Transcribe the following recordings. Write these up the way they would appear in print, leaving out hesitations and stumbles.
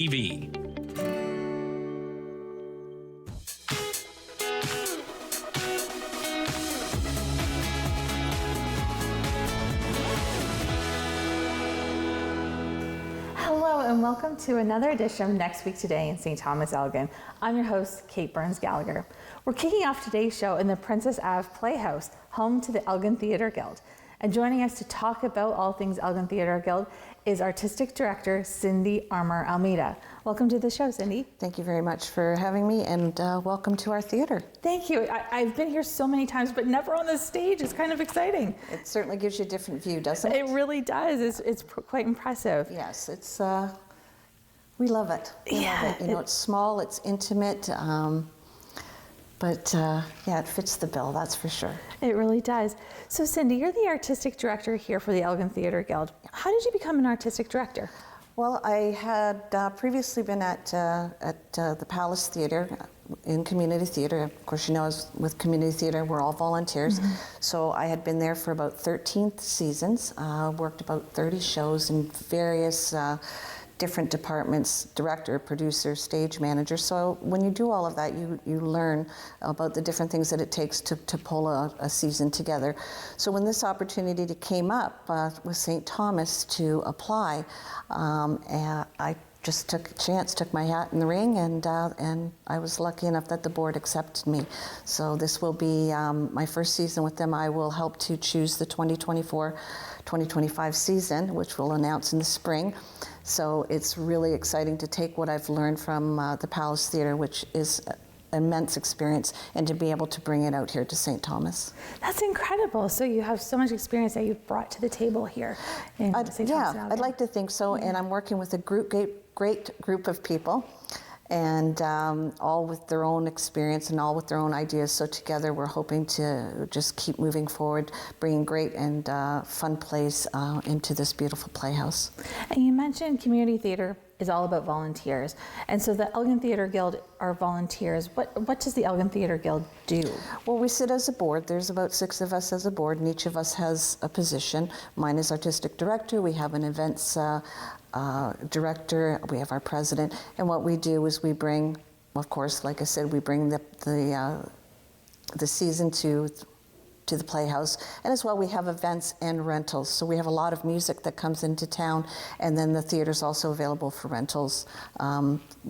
TV. Hello and welcome to another edition of Next Week Today in St. Thomas-Elgin. I'm your host, Kate Burns-Gallagher. We're kicking off today's show in the Princess Ave Playhouse, home to the Elgin Theatre Guild. And joining us to talk about all things Elgin Theatre Guild is Artistic Director Cindy Armour Almeida. Welcome to the show, Cindy. Thank you very much for having me, and welcome to our theater. Thank you. I've been here so many times, but never on the stage. It's kind of exciting. It certainly gives you a different view, doesn't it? It really does. It's quite impressive. Yes, it's. We love it. We love it. You know, it's small, it's intimate. But it fits the bill, that's for sure. It really does. So Cindy, you're the artistic director here for the Elgin Theatre Guild. How did you become an artistic director? Well, I had previously been at the Palace Theatre in community theatre. Of course, you know, as with community theatre, we're all volunteers. Mm-hmm. So I had been there for about 13 seasons, worked about 30 shows in various different departments, director, producer, stage manager. So when you do all of that, you learn about the different things that it takes to pull a season together. So when this opportunity came up with St. Thomas to apply, I just took a chance, took my hat in the ring, and I was lucky enough that the board accepted me. So this will be my first season with them. I will help to choose the 2024-2025 season, which we'll announce in the spring. So it's really exciting to take what I've learned from the Palace Theatre, which is immense experience, and to be able to bring it out here to St. Thomas. That's incredible. So you have so much experience that you've brought to the table here in St. Thomas. Yeah, I'd like to think so. Mm-hmm. And I'm working with a great group of people, and all with their own experience and all with their own ideas. So together we're hoping to just keep moving forward, bringing great and fun plays into this beautiful playhouse. And you mentioned community theater is all about volunteers. And so the Elgin Theatre Guild are volunteers. What does the Elgin Theatre Guild do? Well, we sit as a board. There's about 6 of us as a board, and each of us has a position. Mine is artistic director. We have an events director. We have our president. And what we do is we bring, of course, like I said, we bring the season to the Playhouse, and as well we have events and rentals. So we have a lot of music that comes into town, and then the theater's also available for rentals.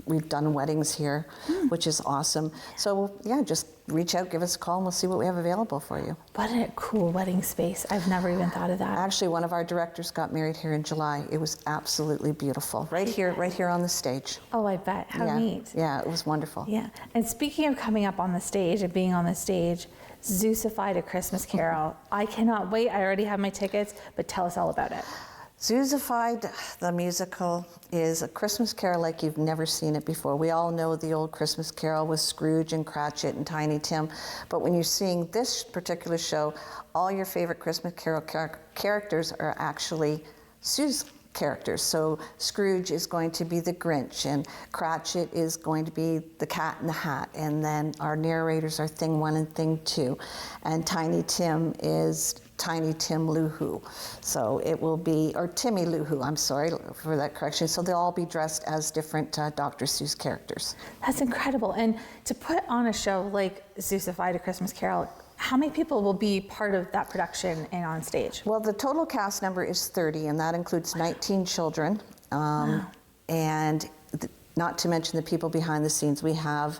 We've done weddings here, which is awesome. So yeah, just reach out, give us a call, and we'll see what we have available for you. What a cool wedding space. I've never even thought of that. Actually, one of our directors got married here in July. It was absolutely beautiful. Right here on the stage. Oh, I bet. How neat. Yeah, it was wonderful. Yeah. And speaking of coming up on the stage and being on the stage, Zeusified: A Christmas Carol. I cannot wait. I already have my tickets, but tell us all about it. Zeusified, the musical, is a Christmas Carol like you've never seen it before. We all know the old Christmas Carol with Scrooge and Cratchit and Tiny Tim, but when you're seeing this particular show, all your favorite Christmas Carol characters are actually Sue's characters. So Scrooge is going to be the Grinch, and Cratchit is going to be the Cat in the Hat, and then our narrators are Thing 1 and Thing 2, and Tiny Tim is Tiny Tim Lou Who. So it will be, or Timmy Lou Who, I'm sorry for that correction. So they'll all be dressed as different Dr. Seuss characters. That's incredible. And to put on a show like Zeusified: A Christmas Carol, how many people will be part of that production and on stage? Well, the total cast number is 30, and that includes 19 children. Wow. And not to mention the people behind the scenes. We have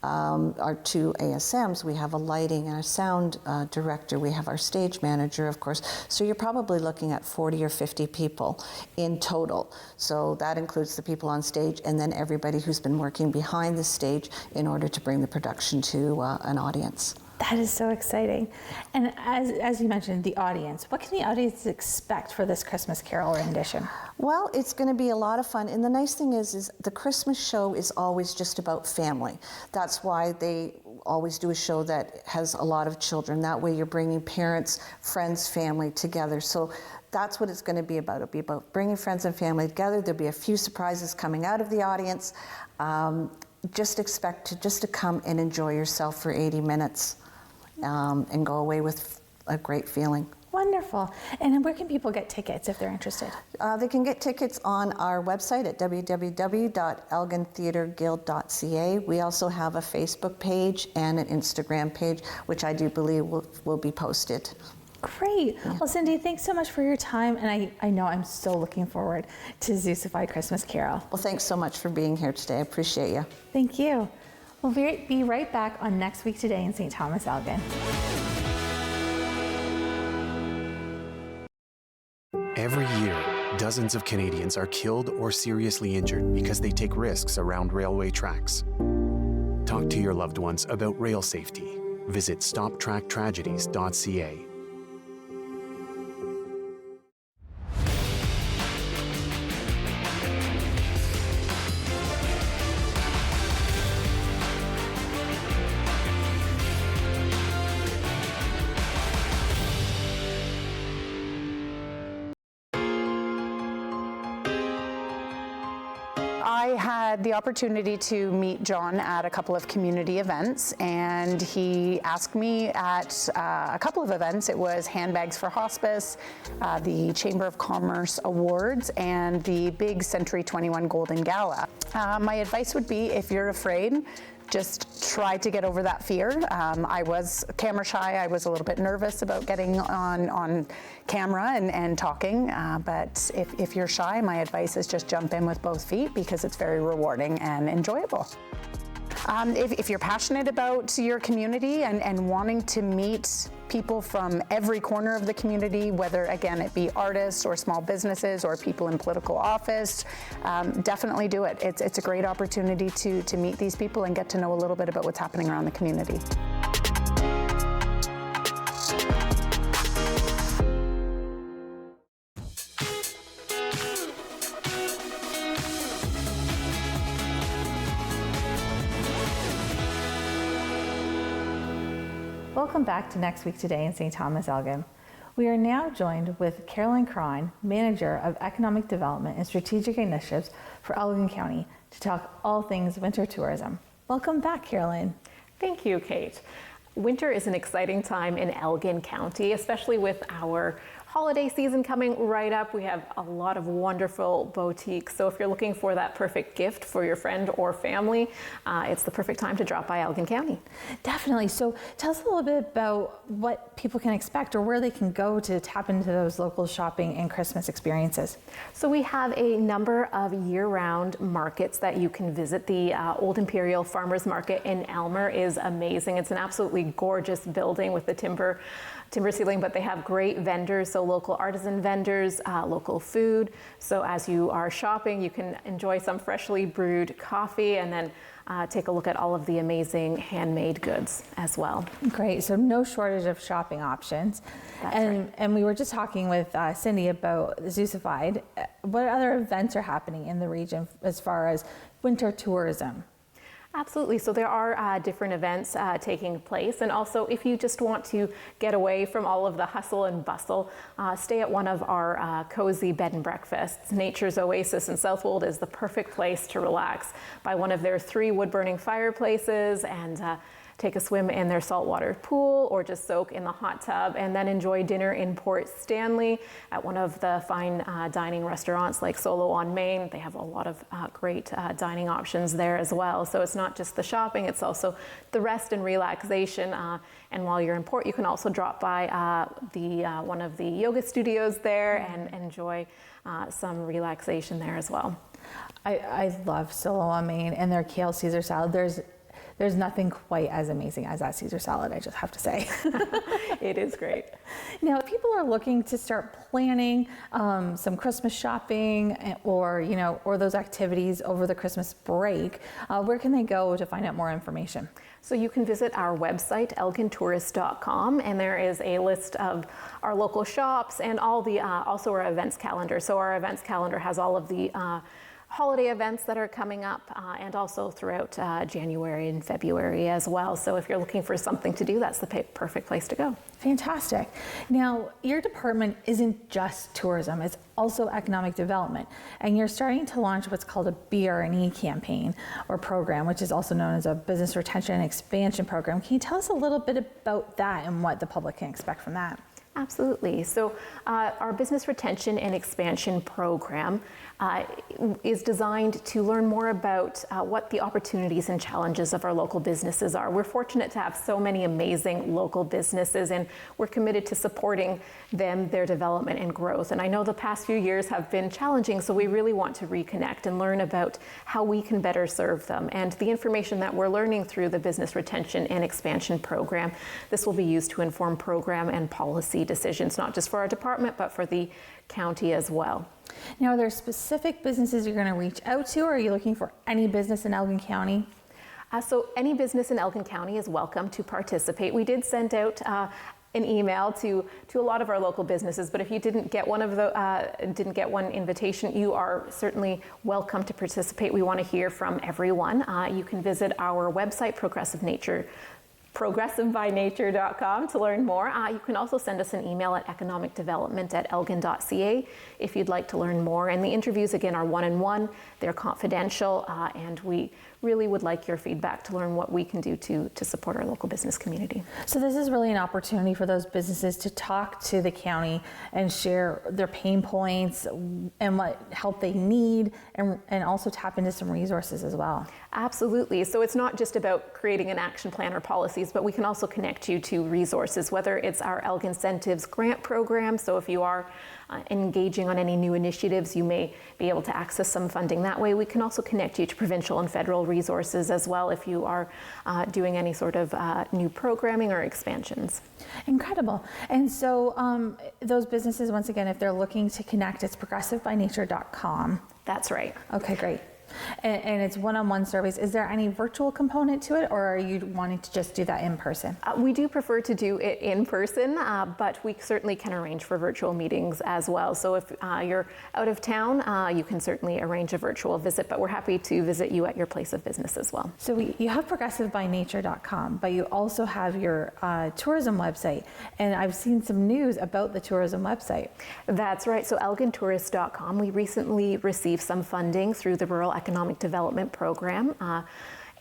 our 2 ASMs, we have a lighting and a sound director, we have our stage manager, of course. So you're probably looking at 40 or 50 people in total. So that includes the people on stage, and then everybody who's been working behind the stage in order to bring the production to an audience. That is so exciting. And as you mentioned, the audience. What can the audience expect for this Christmas Carol rendition? Well, it's going to be a lot of fun. And the nice thing is the Christmas show is always just about family. That's why they always do a show that has a lot of children. That way you're bringing parents, friends, family together. So that's what it's going to be about. It'll be about bringing friends and family together. There'll be a few surprises coming out of the audience. Just expect to come and enjoy yourself for 80 minutes. And go away with a great feeling. Wonderful. And then where can people get tickets if they're interested? They can get tickets on our website at www.elgintheatreguild.ca. We also have a Facebook page and an Instagram page, which I do believe will be posted. Great. Yeah. Well, Cindy, thanks so much for your time. And I know I'm so looking forward to Zoosified Christmas Carol. Well, thanks so much for being here today. I appreciate you. Thank you. We'll be right back on Next Week Today in St. Thomas-Elgin. Every year, dozens of Canadians are killed or seriously injured because they take risks around railway tracks. Talk to your loved ones about rail safety. Visit stoptracktragedies.ca. I had the opportunity to meet John at a couple of community events, and he asked me at a couple of events. It was Handbags for Hospice, the Chamber of Commerce Awards, and the big Century 21 Golden Gala. My advice would be, if you're afraid, just try to get over that fear. I was camera shy. I was a little bit nervous about getting on camera and talking, but if you're shy, my advice is just jump in with both feet, because it's very rewarding and enjoyable. If you're passionate about your community and wanting to meet people from every corner of the community, whether, again, it be artists or small businesses or people in political office, definitely do it. It's a great opportunity to meet these people and get to know a little bit about what's happening around the community. Welcome back to Next Week Today in St. Thomas-Elgin. We are now joined with Carolyn Cron, Manager of Economic Development and Strategic Initiatives for Elgin County, to talk all things winter tourism. Welcome back, Carolyn. Thank you, Kate. Winter is an exciting time in Elgin County, especially with our holiday season coming right up. We have a lot of wonderful boutiques. So if you're looking for that perfect gift for your friend or family, it's the perfect time to drop by Elgin County. Definitely. So tell us a little bit about what people can expect or where they can go to tap into those local shopping and Christmas experiences. So we have a number of year-round markets that you can visit. The Old Imperial Farmers Market in Elmer is amazing. It's an absolutely gorgeous building with the timber ceiling, but they have great vendors, so local artisan vendors, local food. So as you are shopping, you can enjoy some freshly brewed coffee and then take a look at all of the amazing handmade goods as well. Great, so no shortage of shopping options. That's right. And we were just talking with Cindy about Zoosified. What other events are happening in the region as far as winter tourism? Absolutely. So there are different events taking place. And also, if you just want to get away from all of the hustle and bustle, stay at one of our cozy bed and breakfasts. Nature's Oasis in Southwold is the perfect place to relax by one of their 3 wood-burning fireplaces and take a swim in their saltwater pool or just soak in the hot tub and then enjoy dinner in Port Stanley at one of the fine dining restaurants like Solo on Main. They have a lot of great dining options there as well. So it's not just the shopping, it's also the rest and relaxation. And while you're in Port, you can also drop by one of the yoga studios there and enjoy some relaxation there as well. I love Solo on Main and their kale Caesar salad. There's nothing quite as amazing as that Caesar salad, I just have to say. It is great. Now, if people are looking to start planning some Christmas shopping or those activities over the Christmas break, where can they go to find out more information? So you can visit our website, elgintourist.com, and there is a list of our local shops and all the also our events calendar. So our events calendar has all of the holiday events that are coming up and also throughout January and February as well. So if you're looking for something to do, that's the perfect place to go. Fantastic. Now, your department isn't just tourism, it's also economic development. And you're starting to launch what's called a BR&E campaign or program, which is also known as a Business Retention and Expansion Program. Can you tell us a little bit about that and what the public can expect from that? Absolutely. So our business retention and expansion program is designed to learn more about what the opportunities and challenges of our local businesses are. We're fortunate to have so many amazing local businesses, and we're committed to supporting them, their development and growth. And I know the past few years have been challenging, so we really want to reconnect and learn about how we can better serve them. And the information that we're learning through the business retention and expansion program, this will be used to inform program and policy decisions, not just for our department, but for the county as well. Now, are there specific businesses you're going to reach out to, or are you looking for any business in Elgin County? So any business in Elgin County is welcome to participate. We did send out an email to a lot of our local businesses, but if you didn't get one invitation, you are certainly welcome to participate. We want to hear from everyone. You can visit our website, progressivebynature.com, to learn more. You can also send us an email at economicdevelopment@elgin.ca if you'd like to learn more. And the interviews, again, are one-on-one. They're confidential, and we really would like your feedback to learn what we can do to support our local business community. So this is really an opportunity for those businesses to talk to the county and share their pain points and what help they need, and also tap into some resources as well. Absolutely. So it's not just about creating an action plan or policies, but we can also connect you to resources, whether it's our Elgin Incentives grant program. So if you are engaging on any new initiatives, you may be able to access some funding that way. We can also connect you to provincial and federal resources as well if you are doing any sort of new programming or expansions. Incredible. And so those businesses, once again, if they're looking to connect, it's progressivebynature.com. That's right. Okay, great. And it's one-on-one surveys. Is there any virtual component to it, or are you wanting to just do that in person? We do prefer to do it in person, but we certainly can arrange for virtual meetings as well. So if you're out of town, you can certainly arrange a virtual visit, but we're happy to visit you at your place of business as well. So you have progressivebynature.com, but you also have your tourism website, and I've seen some news about the tourism website. That's right. So elgintourist.com, we recently received some funding through the Rural Economic Development Program,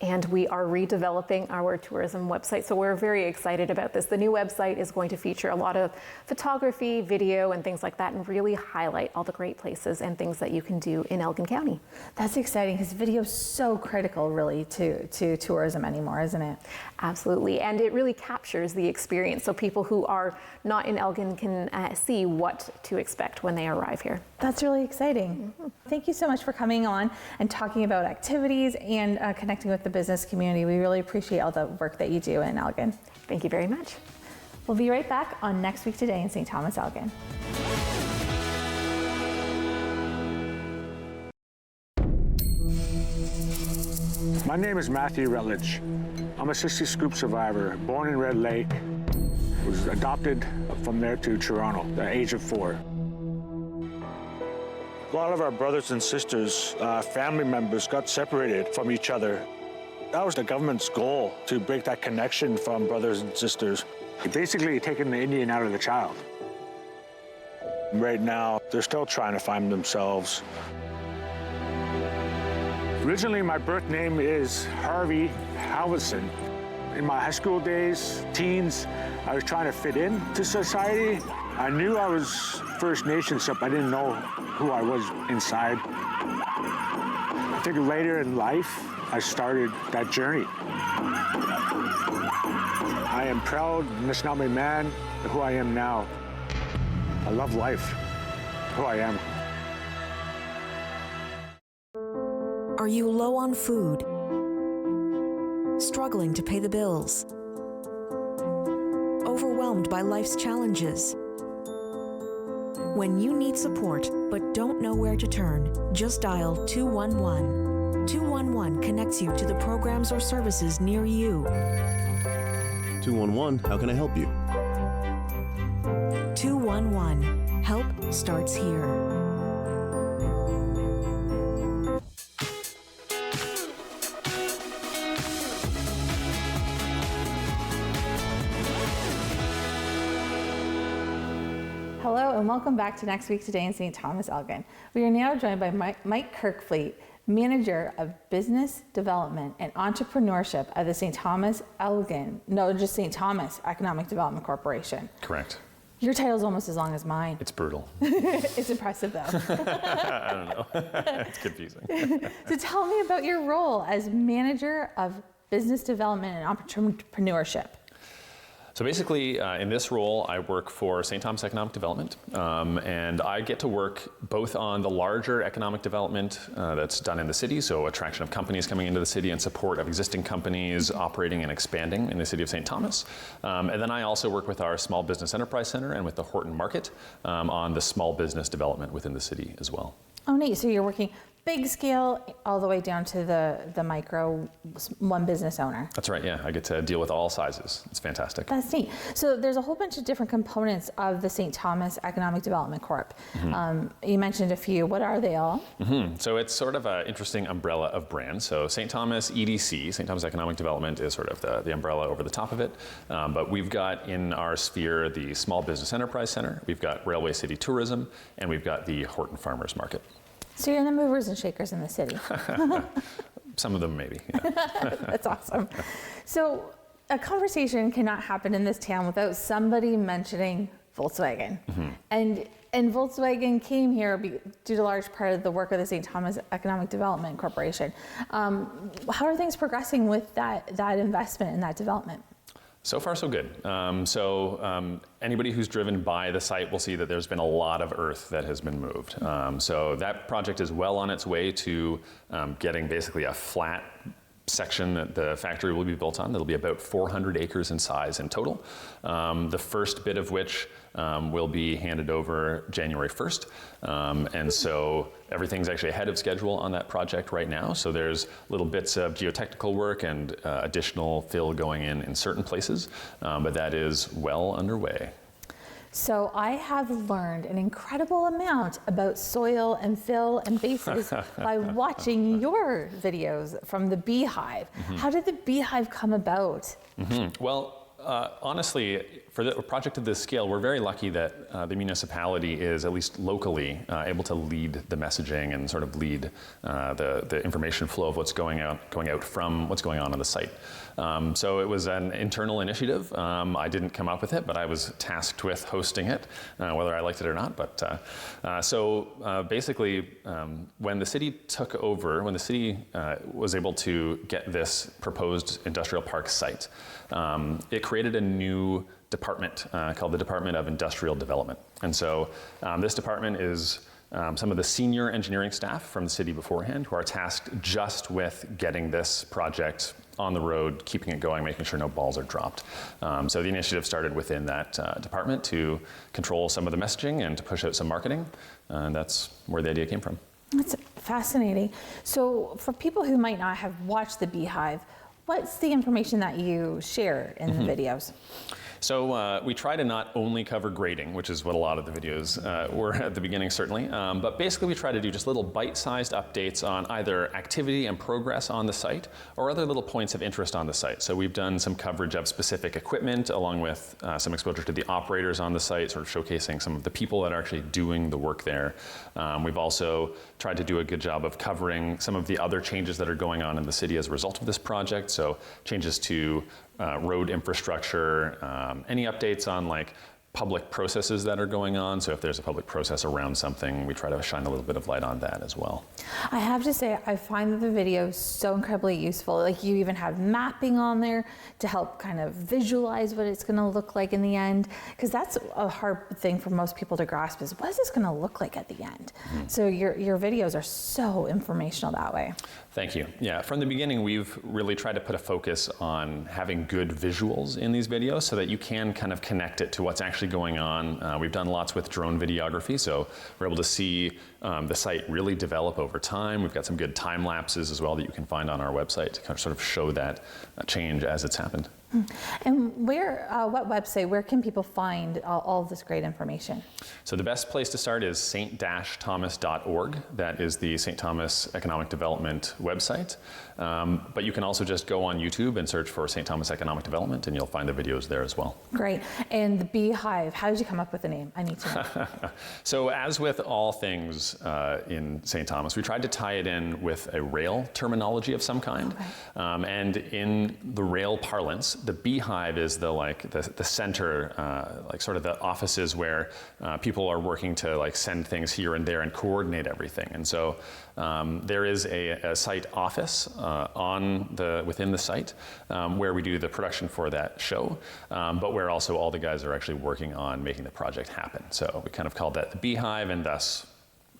and we are redeveloping our tourism website. So we're very excited about this. The new website is going to feature a lot of photography, video, and things like that, and really highlight all the great places and things that you can do in Elgin County. That's exciting, because video is so critical, really, to tourism anymore, isn't it? Absolutely, and it really captures the experience, so people who are not in Elgin can see what to expect when they arrive here. That's really exciting. Mm-hmm. Thank you so much for coming on and talking about activities and connecting with the business community. We really appreciate all the work that you do in Elgin. Thank you very much. We'll be right back on Next Week Today in St. Thomas-Elgin. My name is Matthew Rutledge. I'm a 60 scoop survivor, born in Red Lake, was adopted from there to Toronto at the age of 4. A lot of our brothers and sisters, family members, got separated from each other. That was the government's goal, to break that connection from brothers and sisters. Basically taking the Indian out of the child. Right now, they're still trying to find themselves. Originally, my birth name is Harvey Halverson. In my high school days, teens, I was trying to fit into society. I knew I was First Nations, but I didn't know who I was inside. I think later in life, I started that journey. I am proud, Anishinaabe man, of who I am now. I love life, who I am. Are you low on food? Struggling to pay the bills? Overwhelmed by life's challenges? When you need support but don't know where to turn, just dial 211. 211 connects you to the programs or services near you. 211, how can I help you? 211, help starts here. Hello and welcome back to Next Week Today in St. Thomas-Elgin. We are now joined by Mike Kirkfleet, Manager of Business Development and Entrepreneurship at the St. Thomas Economic Development Corporation. Correct. Your title's almost as long as mine. It's brutal. It's impressive, though. I don't know. It's confusing. So tell me about your role as Manager of Business Development and Entrepreneurship. So basically, in this role, I work for St. Thomas Economic Development, and I get to work both on the larger economic development that's done in the city, so attraction of companies coming into the city and support of existing companies operating and expanding in the city of St. Thomas. And then I also work with our Small Business Enterprise Center and with the Horton Market on the small business development within the city as well. Oh, neat. So you're working big scale all the way down to the micro one business owner. That's right, yeah. I get to deal with all sizes. It's fantastic. That's neat. So there's a whole bunch of different components of the St. Thomas Economic Development Corp. You mentioned a few. What are they all? So it's sort of an interesting umbrella of brands. So St. Thomas EDC, St. Thomas Economic Development, is sort of the umbrella over the top of it. But we've got in our sphere the Small Business Enterprise Center, we've got Railway City Tourism, and we've got the Horton Farmers Market. So you're the movers and shakers in the city. Some of them maybe, yeah. That's awesome. So a conversation cannot happen in this town without somebody mentioning Volkswagen. And Volkswagen came here due to large part of the work of the St. Thomas Economic Development Corporation. How are things progressing with that investment and that development? So far, so good. Anybody who's driven by the site will see that there's been a lot of earth that has been moved. So that project is well on its way to getting basically a flat section that the factory will be built on. That'll be about 400 acres in size in total. The first bit of which will be handed over January 1st. And so everything's actually ahead of schedule on that project right now. So there's little bits of geotechnical work and additional fill going in certain places, but that is well underway. So I have learned an incredible amount about soil and fill and bases by watching your videos from the Beehive. How did the Beehive come about? Well, honestly, for a project of this scale, we're very lucky that the municipality is, at least locally, able to lead the messaging and sort of lead the information flow of what's going out from what's going on the site. So it was an internal initiative. I didn't come up with it, but I was tasked with hosting it, whether I liked it or not. But basically, when the city took over, when the city was able to get this proposed industrial park site, it created a new department called the Department of Industrial Development. And so this department is some of the senior engineering staff from the city beforehand who are tasked just with getting this project on the road, keeping it going, making sure no balls are dropped. So the initiative started within that department to control some of the messaging and to push out some marketing, and that's where the idea came from. That's fascinating. So for people who might not have watched the Beehive, what's the information that you share in the videos? So we try to not only cover grading, which is what a lot of the videos were at the beginning, certainly, but basically we try to do just little bite-sized updates on either activity and progress on the site or other little points of interest on the site. So we've done some coverage of specific equipment along with some exposure to the operators on the site, sort of showcasing some of the people that are actually doing the work there. We've also tried to do a good job of covering some of the other changes that are going on in the city as a result of this project. So changes to road infrastructure, any updates on like public processes that are going on. So if there's a public process around something, we try to shine a little bit of light on that as well. I have to say, I find the videos so incredibly useful. Like you even have mapping on there to help kind of visualize what it's gonna look like in the end. Because that's a hard thing for most people to grasp is what is this gonna look like at the end? So your videos are so informational that way. Thank you. Yeah, from the beginning, we've really tried to put a focus on having good visuals in these videos so that you can kind of connect it to what's actually going on. We've done lots with drone videography, so we're able to see the site really develop over time. We've got some good time lapses as well that you can find on our website to kind of sort of show that change as it's happened. And what website, where can people find all of this great information? So the best place to start is st-thomas.org. That is the St. Thomas Economic Development website. But you can also just go on YouTube and search for St. Thomas Economic Development and you'll find the videos there as well. Great. And the Beehive, how did you come up with the name? I need to know. So as with all things in St. Thomas, we tried to tie it in with a rail terminology of some kind. Okay. And in the rail parlance, the beehive is the center, like sort of the offices where people are working to like send things here and there and coordinate everything. And so there is a site office within the site where we do the production for that show, but where also all the guys are actually working on making the project happen. So we kind of called that the beehive, and thus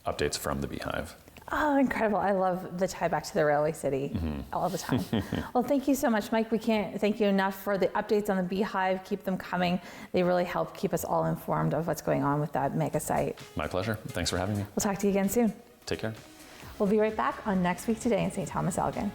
updates from the beehive. Oh, incredible. I love the tie back to the Railway City all the time. Well, thank you so much, Mike. We can't thank you enough for the updates on the beehive. Keep them coming. They really help keep us all informed of what's going on with that mega site. My pleasure. Thanks for having me. We'll talk to you again soon. Take care. We'll be right back on Next Week Today in St. Thomas-Elgin.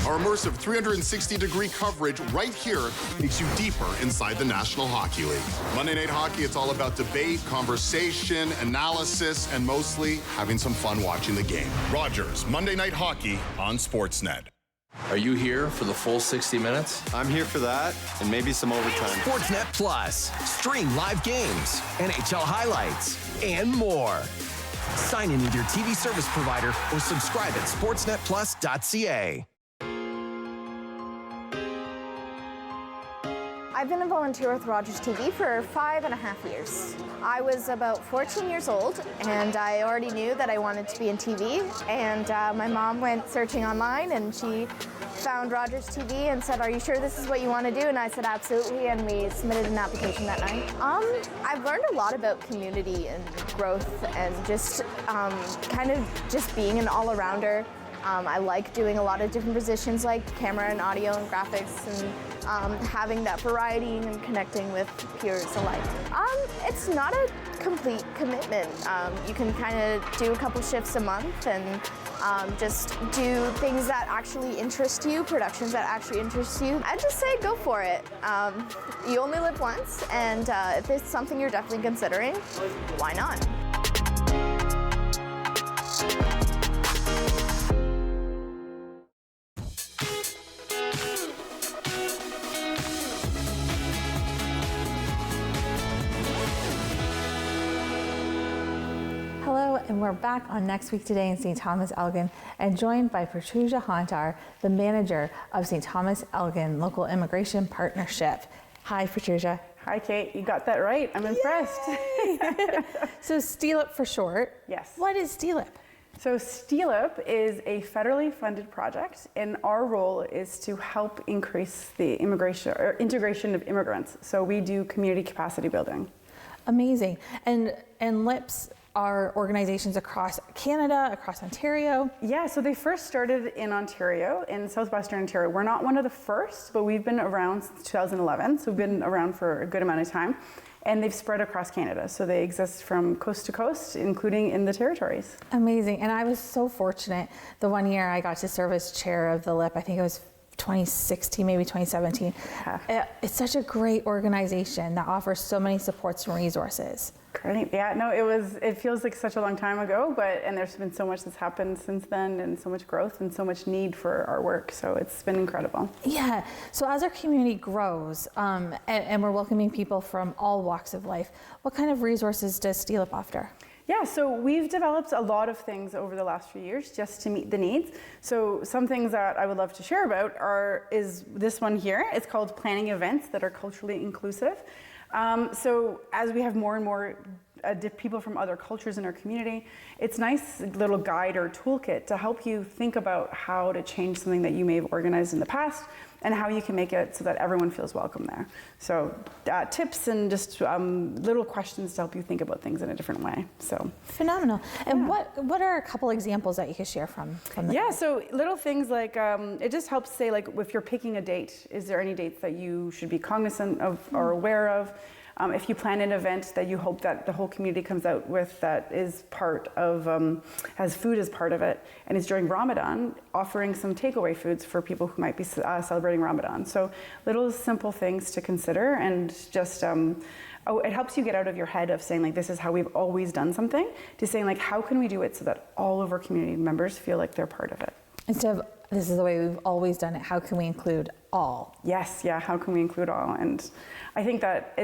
Our immersive 360-degree coverage right here takes you deeper inside the National Hockey League. Monday Night Hockey, it's all about debate, conversation, analysis, and mostly having some fun watching the game. Rogers, Monday Night Hockey on Sportsnet. Are you here for the full 60 minutes? I'm here for that, and maybe some overtime. Sportsnet Plus. Stream live games, NHL highlights, and more. Sign in with your TV service provider or subscribe at sportsnetplus.ca. I've been a volunteer with Rogers TV for 5.5 years. I was about 14 years old, and I already knew that I wanted to be in TV, and my mom went searching online, and she found Rogers TV and said, "Are you sure this is what you want to do?" And I said, "Absolutely," and we submitted an application that night. I've learned a lot about community and growth and just kind of just being an all-arounder. I like doing a lot of different positions like camera and audio and graphics, and having that variety and connecting with peers alike. It's not a complete commitment. You can kind of do a couple shifts a month and just do things that actually interest you, productions that actually interest you. I'd just say go for it. You only live once, and if it's something you're definitely considering, why not? And we're back on Next Week Today in St. Thomas-Elgin and joined by Patricia Hontar, the manager of St. Thomas-Elgin Local Immigration Partnership. Hi, Patricia. Hi, Kate. You got that right. I'm impressed. So STELIP for short. Yes. What is STELIP? So STELIP is a federally funded project, and our role is to help increase the integration of immigrants. So we do community capacity building. Amazing. And LIPs are organizations across Canada, across Ontario? Yeah, so they first started in Ontario, in southwestern Ontario. We're not one of the first, but we've been around since 2011, so we've been around for a good amount of time. And they've spread across Canada, so they exist from coast to coast, including in the territories. Amazing, and I was so fortunate. The one year I got to serve as chair of the LIP, I think it was 2016, maybe 2017. Yeah. It's such a great organization that offers so many supports and resources. Great. Yeah, no, it feels like such a long time ago, and there's been so much that's happened since then, and so much growth and so much need for our work. So it's been incredible. Yeah. So as our community grows, and we're welcoming people from all walks of life, what kind of resources does STELIP offer? Yeah, so we've developed a lot of things over the last few years just to meet the needs. So some things that I would love to share about is this one here. It's called Planning Events That Are Culturally Inclusive. So as we have more and more people from other cultures in our community, it's a nice little guide or toolkit to help you think about how to change something that you may have organized in the past and how you can make it so that everyone feels welcome there. So tips and just little questions to help you think about things in a different way. So phenomenal. And what are a couple examples that you could share from the Yeah, so little things like it just helps say, like, if you're picking a date, is there any dates that you should be cognizant of or aware of? If you plan an event that you hope that the whole community comes out with that is part of, has food as part of it, and is during Ramadan, offering some takeaway foods for people who might be celebrating Ramadan. So little simple things to consider, and just, it helps you get out of your head of saying, like, this is how we've always done something, to saying, like, how can we do it so that all of our community members feel like they're part of it? Instead of, this is the way we've always done it, how can we include all? Yes, yeah, how can we include all? And I think that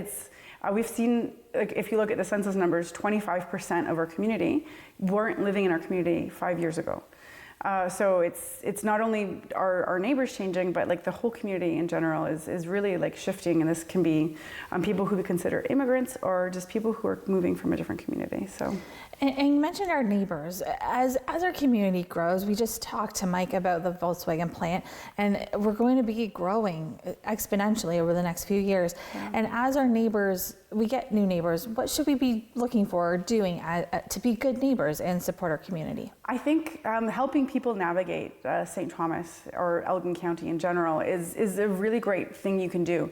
we've seen, like, if you look at the census numbers, 25% of our community weren't living in our community 5 years ago. So it's not only our neighbors changing, but like the whole community in general is really like shifting, and this can be people who we consider immigrants or just people who are moving from a different community. So. And you mentioned our neighbors. As our community grows, we just talked to Mike about the Volkswagen plant, and we're going to be growing exponentially over the next few years. Yeah. And as our neighbors, we get new neighbors, what should we be looking for or doing to be good neighbors and support our community? I think helping people navigate St. Thomas or Elgin County in general is a really great thing you can do.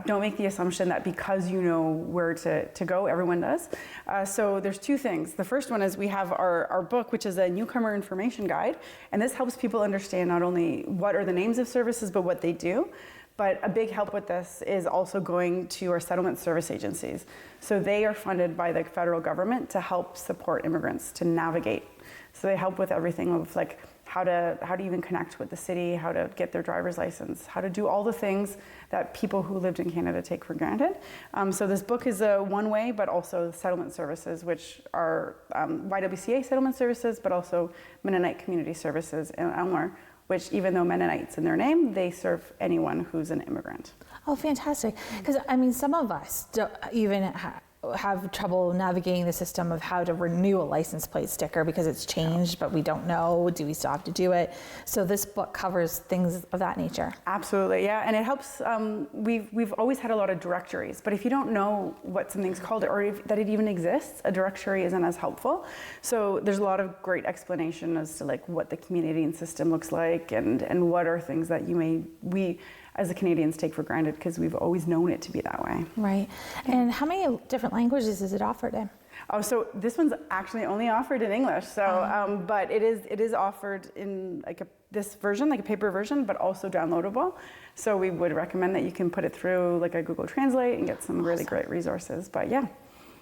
Don't make the assumption that because you know where to go, everyone does. So there's two things. The first one is we have our book, which is a newcomer information guide. And this helps people understand not only what are the names of services, but what they do. But a big help with this is also going to our settlement service agencies. So they are funded by the federal government to help support immigrants to navigate. So they help with everything of like how to even connect with the city, how to get their driver's license, how to do all the things that people who lived in Canada take for granted. So this book is a one way, but also settlement services, which are YWCA settlement services, but also Mennonite Community Services in Elmore, which even though Mennonites in their name, they serve anyone who's an immigrant. Oh, fantastic. Because I mean, some of us don't even have trouble navigating the system of how to renew a license plate sticker because it's changed, but we don't know, do we still have to do it? So this book covers things of that nature. Absolutely, yeah, and it helps, we've always had a lot of directories, but if you don't know what something's called or that it even exists, a directory isn't as helpful. So there's a lot of great explanation as to like what the Canadian system looks like and what are things that we as the Canadians take for granted because we've always known it to be that way. Right. And how many different languages is it offered in? Oh, so this one's actually only offered in English. So, but it is offered in like this version, like a paper version, but also downloadable. So we would recommend that you can put it through like a Google Translate and get some really great resources. But yeah.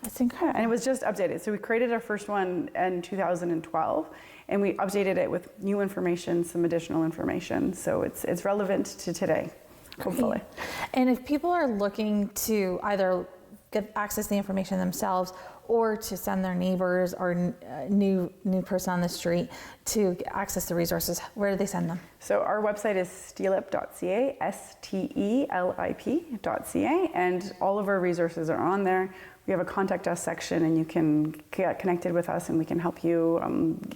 That's incredible. And it was just updated. So we created our first one in 2012, and we updated it with new information, some additional information. So it's relevant to today. Hopefully. And if people are looking to either get access to the information themselves or to send their neighbors or new person on the street to access the resources, where do they send them? So our website is stelip.ca, STELIP.ca, and all of our resources are on there. We have a contact us section, and you can get connected with us and we can help you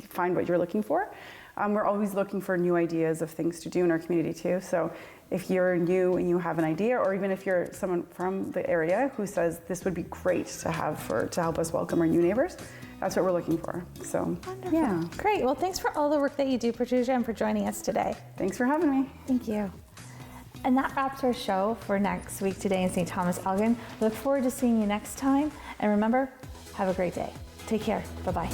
find what you're looking for. We're always looking for new ideas of things to do in our community too. So if you're new and you have an idea, or even if you're someone from the area who says this would be great to have to help us welcome our new neighbors, that's what we're looking for. So, wonderful. Yeah. Great. Well, thanks for all the work that you do, Patricia, and for joining us today. Thanks for having me. Thank you. And that wraps our show for next week today in St. Thomas-Elgin. Look forward to seeing you next time. And remember, have a great day. Take care. Bye-bye.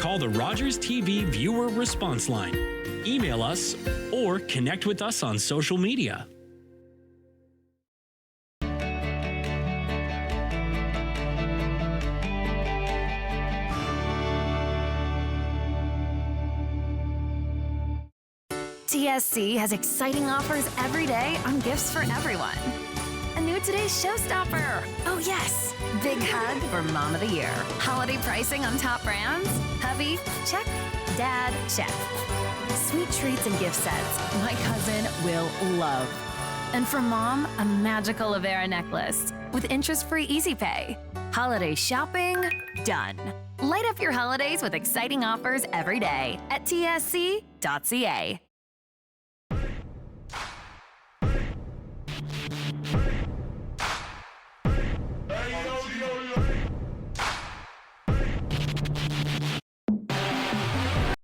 Call the Rogers TV viewer response line, email us, or connect with us on social media. TSC has exciting offers every day on gifts for everyone. A new Today's Showstopper. Oh yes, big hug for Mom of the Year. Holiday pricing on top brands. Hubby, check. Dad, check. Sweet treats and gift sets my cousin will love. And for Mom, a magical Avera necklace with interest-free Easy Pay. Holiday shopping done. Light up your holidays with exciting offers every day at tsc.ca.